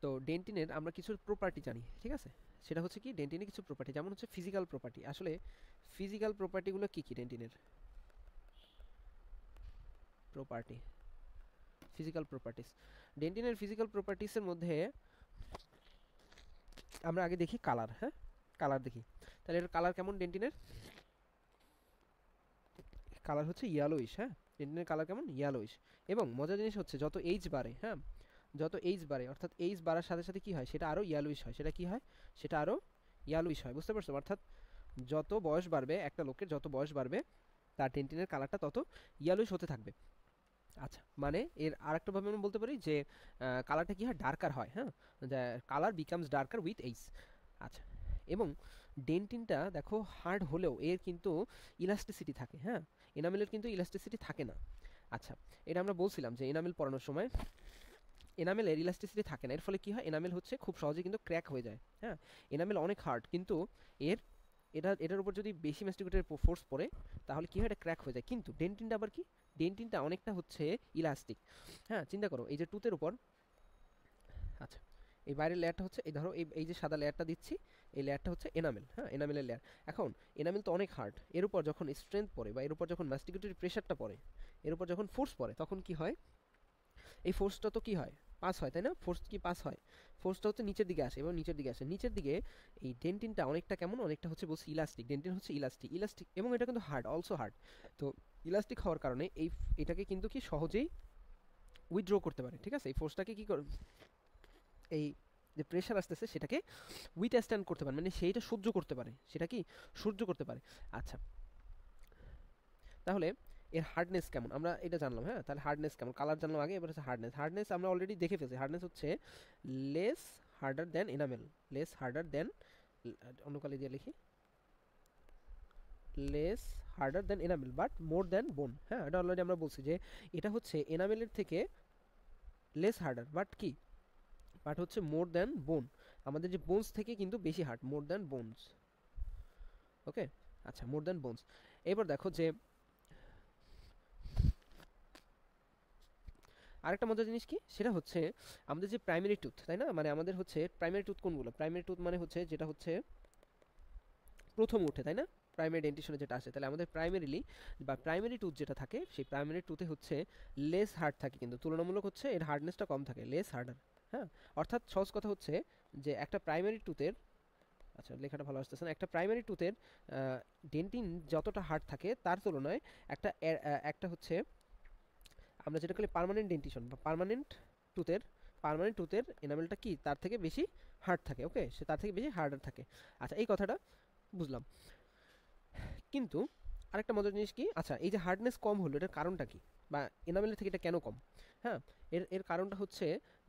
তো ডেন্টিনের আমরা কিছু প্রপার্টি জানি, ঠিক আছে? সেটা হচ্ছে কি ডেন্টিনের কিছু প্রপার্টি, যেমন হচ্ছে ফিজিক্যাল প্রপার্টি। আসলে ফিজিক্যাল প্রপার্টিগুলো কী কী ডেন্টিনের প্রপার্টি, ফিজিক্যাল প্রপার্টিস? ডেন্টিনের ফিজিক্যাল প্রপার্টিসের মধ্যে আমরা আগে দেখি কালার। হ্যাঁ, কালার দেখি। তাহলে এর কালার কেমন ডেন্টিনের? কালার হচ্ছে ইয়েলোইশ। হ্যাঁ, ডেন্টিনের কালার কেমন? ইয়েলোইশ। এবং মজার জিনিস হচ্ছে যত এইজ বাড়ে, হ্যাঁ, যত এইজ বাড়ে অর্থাৎ এইজ বাড়ার সাথে সাথে কী হয় সেটা আরও ইয়েলোইশ হয়। সেটা কী হয়? সেটা আরও ইয়েলোইশ হয়। বুঝতে পারছো? অর্থাৎ যত বয়স বাড়বে একটা লোকের, যত বয়স বাড়বে তার ডেন্টিনের কালারটা তত ইয়েলোইশ হতে থাকবে। আচ্ছা, মানে এর আরেকটা ভাবে আমরা বলতে পারি যে কালারটা কী হয়? ডার্কার হয়। হ্যাঁ, colour becomes darker with age. আচ্ছা, এবং ডেন্টিনটা দেখো হার্ড হলেও এর কিন্তু ইলাস্টিসিটি থাকে। হ্যাঁ, এনামেলের কিন্তু ইলাস্টিসিটি থাকে না। আচ্ছা, এটা আমরা বলছিলাম যে এনামেল পড়ানোর সময় এনামেলের ইলাস্টিসিটি থাকে না। এর ফলে কী হয়? এনামেল হচ্ছে খুব সহজে কিন্তু ক্র্যাক হয়ে যায়। হ্যাঁ, এনামেল অনেক হার্ড, কিন্তু এর এটার উপর যদি বেশি ম্যাস্টিকেটের ফোর্স পড়ে তাহলে কী হয়? এটা ক্র্যাক হয়ে যায়। কিন্তু ডেন্টিনটা আবার কি? ডেন্টিনটা অনেকটা হচ্ছে ইলাস্টিক। হ্যাঁ, চিন্তা করো এই যে টুথের উপর, আচ্ছা, এই বাইরের লেয়ারটা হচ্ছে, এই ধরো এই যে সাদা লেয়ারটা দিচ্ছি, এই লেয়ারটা হচ্ছে এনামেল। হ্যাঁ, এনামেলের লেয়ার। এখন এনামেল তো অনেক হার্ড, এর উপর যখন স্ট্রেংথ পড়ে বা এর উপর যখন ম্যাস্টিকেটরি প্রেশারটা পড়ে, এর উপর যখন ফোর্স পড়ে, তখন কি হয়? এই ফোর্সটা তো কি হয়? পাস হয়, তাই না? ফোর্স কি পাস হয়? ফোর্সটা হচ্ছে নিচের দিকে আসে এবং নিচের দিকে আসে। নিচের দিকে এই ডেন্টিনটা অনেকটা কেমন? অনেকটা হচ্ছে বলছি ইলাস্টিক। ডেন্টিন হচ্ছে ইলাস্টিক, ইলাস্টিক, এবং এটা কিন্তু হার্ড, অলসো হার্ড। তো ইলাস্টিক হওয়ার কারণে এটাকে কিন্তু কি সহজেই উইথড্র করতে পারে। ঠিক আছে, এই ফোর্সটাকে কি করে, এই যে প্রেশার আসতেছে সেটাকে স্ট্যান্ড করতে পারে, মানে সেইটা সহ্য করতে পারে, সেটা কি সহ্য করতে পারে। আচ্ছা, তাহলে এর হার্ডনেস কেমন আমরা এটা জানলাম। হ্যাঁ, তাহলে হার্ডনেস কেমন? কালার জানলাম আগে, এবার হচ্ছে হার্ডনেস। হার্ডনেস আমরা অলরেডি দেখে ফেলছি। হার্ডনেস হচ্ছে less harder than enamel, less harder than, অন্য কালি দিয়ে লিখি, less harder than enamel but more than bone. হ্যাঁ, এটা অলরেডি আমরা বলছি যে এটা হচ্ছে এনামেলের থেকে লেস হার্ডার, বাট কি, বাট হচ্ছে মোর দ্যান বোন। আমাদের যে বোনস থেকে কিন্তু বেশি হার্ড, মোর দ্যান বোনস। ওকে, আচ্ছা, মোর দ্যান বোনস। এবার দেখো যে আরেকটা মজার জিনিস কি, সেটা হচ্ছে আমাদের যে প্রাইমারি টুথ, তাই না? মানে আমাদের হচ্ছে প্রাইমারি টুথ কোনগুলো? প্রাইমারি টুথ মানে হচ্ছে যেটা হচ্ছে প্রথম উঠে, তাই না? প্রাইমারি ডেন্টিশনে যেটা আসে, তাহলে আমাদের প্রাইমারিলি বা প্রাইমারি টুথ যেটা থাকে সেই প্রাইমারি টুথে হচ্ছে লেস হার্ড থাকে, কিন্তু তুলনামূলক হচ্ছে এর হার্ডনেসটা কম থাকে, লেস হার্ডার। হ্যাঁ, অর্থাৎ সহজ কথা হচ্ছে যে একটা প্রাইমারি টুথের, আচ্ছা লেখাটা ভালো আসতেছে না, একটা প্রাইমারি টুথের ডেন্টিন যতটা হার্ড থাকে তার তুলনায় একটা হচ্ছে আমরা যেটা বলি পার্মানেন্ট ডেন্টিশন বা পার্মানেন্ট টুথের এনামেলটা কি তার থেকে বেশি হার্ড থাকে। ওকে, সে তার থেকে বেশি হার্ডার থাকে। আচ্ছা, এই কথাটা বুঝলাম। কিন্তু আরেকটা মজার জিনিস কি, আচ্ছা এই যে হার্ডনেস কম হলো এটার কারণটা কি, বা এনামেলের থেকে এটা কেন কম? হ্যাঁ, এর এর কারণটা হচ্ছে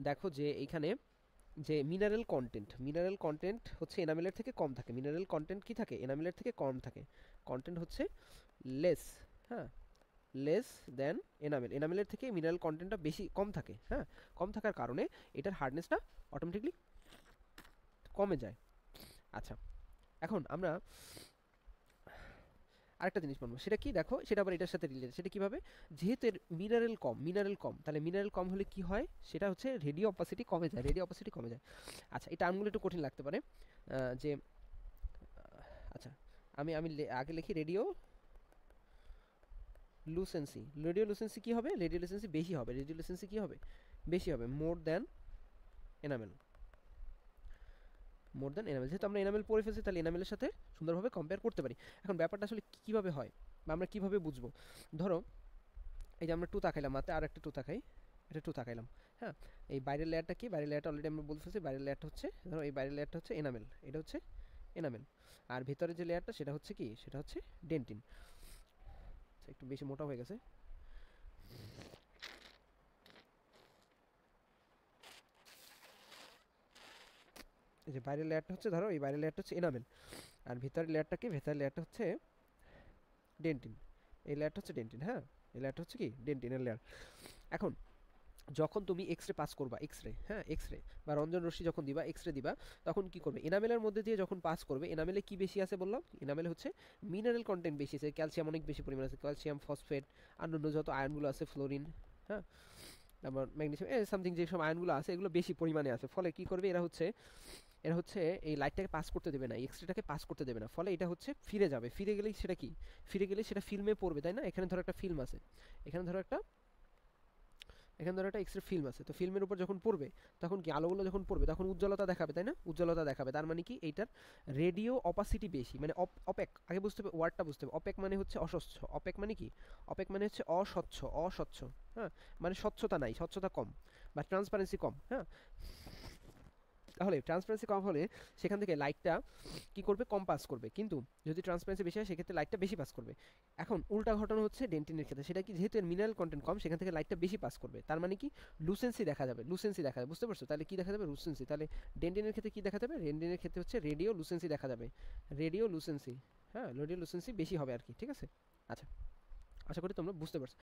দেখো যে এইখানে যে মিনারেল কন্টেন্ট হচ্ছে এনামেলের থেকে কম থাকে। মিনারেল কন্টেন্ট কি থাকে? এনামেলের থেকে কম থাকে। কন্টেন্ট হচ্ছে লেস, হ্যাঁ, লেস দেন এনামেল। এনামেলের থেকে মিনারেল কন্টেন্টটা বেশি কম থাকে। হ্যাঁ, কম থাকার কারণে এটার হার্ডনেসটা অটোমেটিকলি কমে যায়। আচ্ছা, এখন আমরা আরেকটা জিনিস বলবো, সেটা কি দেখো, সেটা আবার এটার সাথে রিলেটেড। সেটা কিভাবে? যেহেতু এর মিনারেল কম, তাহলে মিনারেল কম হলে কি হয়? সেটা হচ্ছে রেডিও অপাসিটি কমে যায়, রেডিও অপাসিটি কমে যায়। আচ্ছা, এই টার্মগুলো একটু কঠিন লাগতে পারে, যে আচ্ছা আমি আমি আগে লিখি রেডিও লুসেন্সি। রেডিও লুসেন্সি কী হবে? রেডিও লুসেন্সি বেশি হবে। রেডিও লুসেন্সি কী হবে? বেশি হবে, more than enamel. More than enamel, যেহেতু আমরা এনামেল পড়ে ফেলছি তাহলে এনামেলের সাথে সুন্দরভাবে কম্পেয়ার করতে পারি। এখন ব্যাপারটা আসলে কীভাবে হয় বা আমরা কীভাবে বুঝবো? ধরো এই যে আমরা টু তাকাইলাম, মাত্র আর একটা টু তাকাই, এটা টু তাকাইলাম। হ্যাঁ, এই বাইরের লেয়ারটা কি? বাইরের লেয়ারটা অলরেডি আমরা বলতে ফেলছি, বাইরের লেয়ারটা হচ্ছে, ধরো এই বাইরের লেয়ারটা হচ্ছে এনামেল, এটা হচ্ছে এনামেল। আর ভিতরের যে লেয়ারটা সেটা হচ্ছে কি? সেটা হচ্ছে ডেন্টিন। একটু বেশি মোটা হয়ে গেছে। এই যে বাইরের লেয়ারটা হচ্ছে, ধরো এই বাইরের লেয়ারটা হচ্ছে এনামেল, আর ভিতরের লেয়ারটা কি? ভিতরের লেয়ারটা হচ্ছে ডেন্টিন। এই লেয়ারটা হচ্ছে ডেন্টিন। হ্যাঁ, এই লেয়ারটা হচ্ছে কি? ডেন্টিনের লেয়ার। এখন যখন তুমি এক্স রে পাস করবা, এক্স রে বা রঞ্জন রশ্মি যখন দিবা, এক্স রে দিবা, তখন কি করবে? এনামেলের মধ্যে দিয়ে যখন পাস করবে, এনামেলে কি বেশি আছে বললাম? এনামেলে হচ্ছে মিনারেল কন্টেন্ট বেশি আছে, ক্যালসিয়াম অনেক বেশি পরিমাণ আছে, ক্যালসিয়াম, ফসফেট, অন্যান্য যত আয়নগুলো আছে, ফ্লোরিন। হ্যাঁ, তারপর ম্যাগনেসিয়াম সামথিং যেসব আয়নগুলো আছে এগুলো বেশি পরিমাণে আছে, ফলে কি করবে এরা হচ্ছে এই লাইটটাকে পাস করতে দেবে না, এক্সরেটাকে পাস করতে দেবে না, ফলে এটা হচ্ছে ফিরে যাবে, ফিরে গেলেই সেটা কি, ফিরে গেলেই সেটা ফিল্মে পড়বে, তাই না? এখানে ধরো একটা ফিল্ম আছে, এখানে ধরো একটা এক্সরে ফিল্ম আছে, তো ফিল্মের উপর যখন পড়বে তখন কি আলোগুলো যখন পড়বে তখন উজ্জ্বলতা দেখাবে, তাই না? উজ্জ্বলতা দেখাবে, তার মানে কি এইটার রেডিও অপাসিটি বেশি, মানে অপেক, আগে বুঝতে হবে ওয়ার্ডটা বুঝতে হবে। অপেক মানে হচ্ছে অস্বচ্ছ, অপেক মানে কি, অপেক মানে হচ্ছে অস্বচ্ছ, অস্বচ্ছ, হ্যাঁ, মানে স্বচ্ছতা নাই, স্বচ্ছতা কম বা ট্রান্সপারেন্সি কম, হ্যাঁ। তাহলে ট্রান্সপারেন্সি কম হলে সেখান থেকে লাইটটা কি করবে, কম পাস করবে, কিন্তু যদি ট্রান্সপারেন্সি বেশি হয় সেক্ষেত্রে লাইটটা বেশি পাস করবে। এখন উল্টা ঘটনা হচ্ছে ডেন্টিনের ক্ষেত্রে, সেটা কি, যেহেতু এর মিনারেল কন্টেন্ট কম সেখান থেকে লাইটটা বেশি পাস করবে, তার মানে কি লুসেন্সি দেখা যাবে, লুসেন্সি দেখা যাবে, বুঝতে পারছো? তাহলে কি দেখা যাবে, লুসেন্সি। তাহলে ডেন্টিনের ক্ষেত্রে কি দেখা যাবে, ডেন্টিনের ক্ষেত্রে হচ্ছে রেডিও লুসেন্সি দেখা যাবে, রেডিও লুসেন্সি, হ্যাঁ, রেডিও লুসেন্সি বেশি হবে আর কি, ঠিক আছে? আচ্ছা, আশা করি তোমরা বুঝতে পারছো।